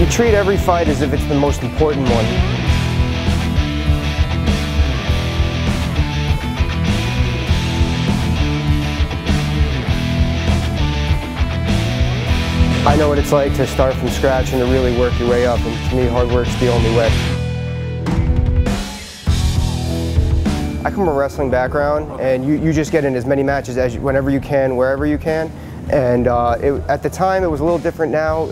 You treat every fight as if it's the most important one. I know what it's like to start from scratch and to really work your way up, and to me, hard work's the only way. I come from a wrestling background, and you just get in as many matches as whenever you can, wherever you can. And at the time, it was a little different now.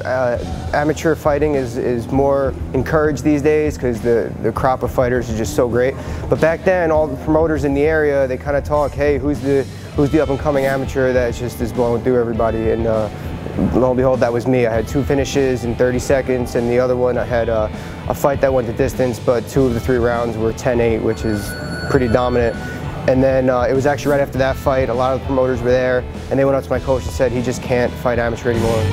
Amateur fighting is more encouraged these days because the crop of fighters is just so great. But back then, all the promoters in the area, they kind of talk, hey, who's the up-and-coming amateur that just is blowing through everybody? And lo and behold, that was me. I had 2 finishes in 30 seconds, and the other one, I had a fight that went the distance, but 2 of the 3 rounds were 10-8, which is pretty dominant. And then it was actually right after that fight, a lot of the promoters were there, and they went up to my coach and said he just can't fight amateur anymore.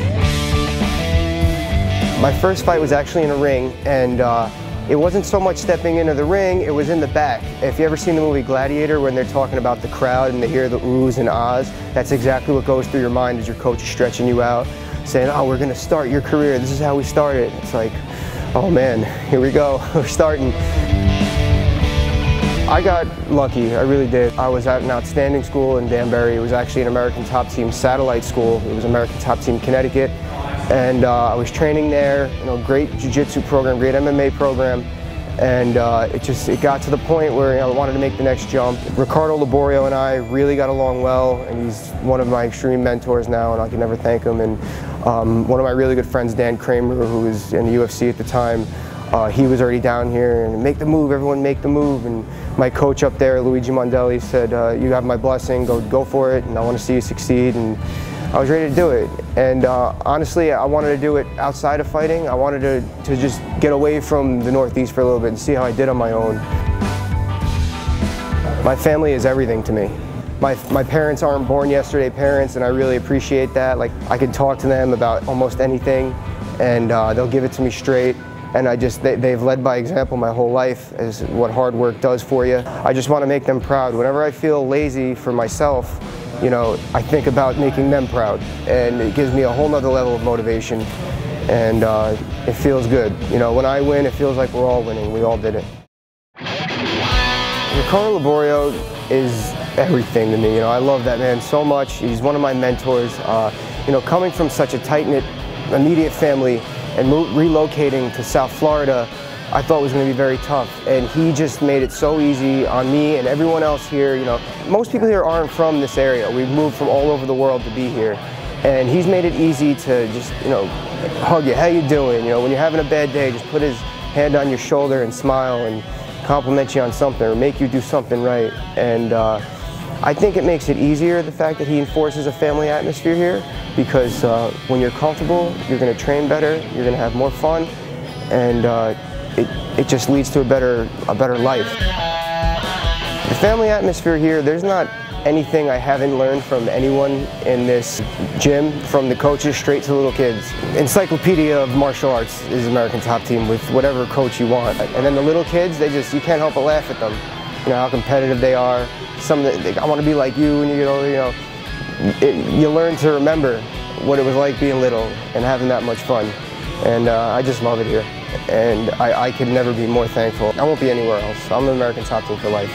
My first fight was actually in a ring, and it wasn't so much stepping into the ring, it was in the back. If you ever seen the movie Gladiator, when they're talking about the crowd and they hear the oohs and ahs, that's exactly what goes through your mind as your coach is stretching you out, saying, oh, we're going to start your career, this is how we started. It's like, oh man, here we go, we're starting. I got lucky, I really did. I was at an outstanding school in Danbury. It was actually an American Top Team satellite school. It was American Top Team Connecticut. And I was training there, great jiu-jitsu program, great MMA program. And it got to the point where I wanted to make the next jump. Ricardo Laborio and I really got along well, and he's one of my extreme mentors now, and I can never thank him. And one of my really good friends, Dan Kramer, who was in the UFC at the time, he was already down here, and make the move, everyone make the move. And my coach up there, Luigi Mondelli, said, you have my blessing, go for it, and I want to see you succeed. And I was ready to do it. And honestly, I wanted to do it outside of fighting. I wanted to just get away from the Northeast for a little bit and see how I did on my own. My family is everything to me. My parents aren't born yesterday parents, and I really appreciate that. Like, I can talk to them about almost anything, and they'll give it to me straight. And they've led by example my whole life as what hard work does for you. I just want to make them proud. Whenever I feel lazy for myself, I think about making them proud. And it gives me a whole nother level of motivation. And it feels good. When I win, it feels like we're all winning. We all did it. Ricardo Laborio is everything to me. I love that man so much. He's one of my mentors. Coming from such a tight-knit, immediate family, and relocating to South Florida, I thought was going to be very tough. And he just made it so easy on me and everyone else here. Most people here aren't from this area. We've moved from all over the world to be here. And he's made it easy to just, hug you. How you doing? When you're having a bad day, just put his hand on your shoulder and smile and compliment you on something or make you do something right. And I think it makes it easier, the fact that he enforces a family atmosphere here, because when you're comfortable, you're going to train better, you're going to have more fun, and it just leads to a better life. The family atmosphere here, there's not anything I haven't learned from anyone in this gym, from the coaches straight to the little kids. Encyclopedia of martial arts is American Top Team with whatever coach you want. And then the little kids, you can't help but laugh at them. How competitive they are. I want to be like you, and you learn to remember what it was like being little and having that much fun. And I just love it here. And I could never be more thankful. I won't be anywhere else. I'm an American Top Team for life.